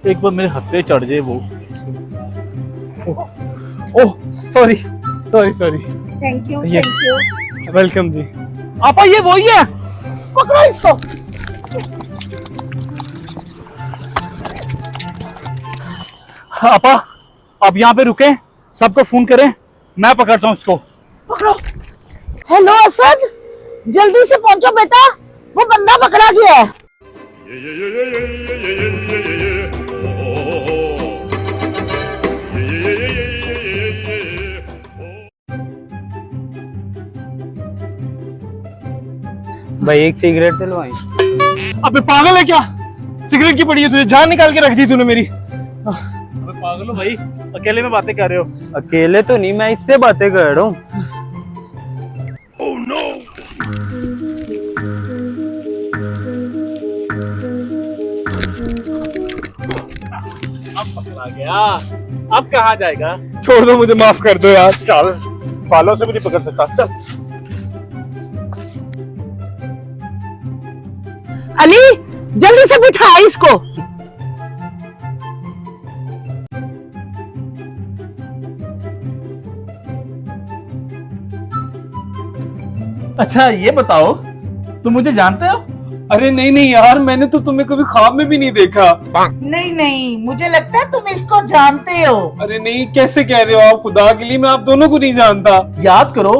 एक बार मेरे हाथ पे चढ़ जाए वो। Oh sorry sorry sorry. Thank you ये- थैंक यू। वेलकम जी। आपा ये वही है। पकड़ो इसको। आपा आप यहाँ पे रुके, सबको फोन करें, मैं पकड़ता हूँ इसको। पकड़ो। हेलो असद, जल्दी से पहुंचो बेटा, वो बंदा पकड़ा गया है। भाई एक सिगरेट दिलवाई। अबे पागल है क्या? सिगरेट की पड़ी है तुझे, जान निकाल के रख दी तूने मेरी। अबे पागल हो भाई, अकेले में बातें कर रहे हो। अकेले तो नहीं, मैं इससे बातें कर रहा हूँ। अब पकड़ा गया, अब कहाँ जाएगा? छोड़ दो मुझे, माफ कर दो यार। चल, बालों से भी नहीं पकड़ सकता, चल। अली जल्दी से बिठा इसको। अच्छा ये बताओ, तुम मुझे जानते हो? अरे नहीं नहीं यार, मैंने तो तुम्हें कभी ख्वाब में भी नहीं देखा। नहीं नहीं, मुझे लगता है तुम इसको जानते हो। अरे नहीं, कैसे कह रहे हो आप? खुदा के लिए मैं आप दोनों को नहीं जानता। याद करो,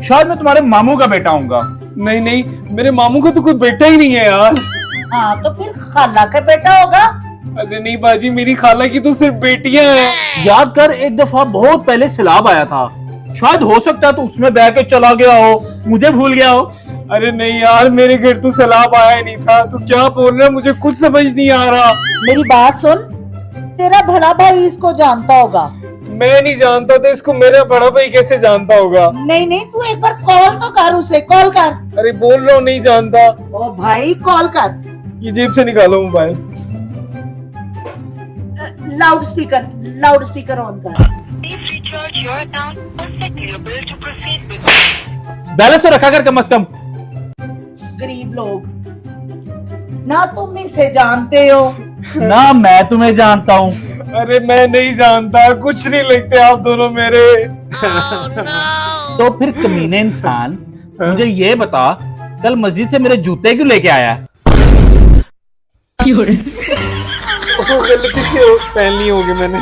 शायद मैं तुम्हारे मामू का बेटा हूँगा। नहीं नहीं, मेरे मामू का तो कोई बेटा ही नहीं है यार। हाँ तो फिर खाला का बेटा होगा। अरे नहीं बाजी, मेरी खाला की तो सिर्फ बेटियां हैं। याद कर, एक दफा बहुत पहले सैलाब आया था, शायद हो सकता है तो उसमें बह के चला गया हो, मुझे भूल गया हो। अरे नहीं यार, मेरे घर तो सैलाब आया नहीं था। तू क्या बोल रहा है? मुझे कुछ समझ नहीं आ रहा। मेरी बात सुन, तेरा बड़ा भाई इसको जानता होगा। मैं नहीं जानता तो इसको मेरा बड़ा भाई कैसे जानता होगा? नहीं नहीं, तू एक बार कॉल तो कर उसे, कॉल कर। अरे बोल रहा हूँ नहीं जानता। ओ भाई कॉल कर। ये जेब से निकालो मोबाइल। लाउड स्पीकर ऑन कर। Please recharge your account or set your bill to proceed with balance तो रखा कर कम से कम। गरीब लोग ना, तुम इसे जानते हो ना मैं तुम्हें जानता हूँ। अरे मैं नहीं जानता, कुछ नहीं लगते आप दोनों मेरे। तो फिर कमीने इंसान, मुझे ये बता, कल मस्जिद से मेरे जूते क्यों लेके आया? गलती से पहन ली होगी मैंने।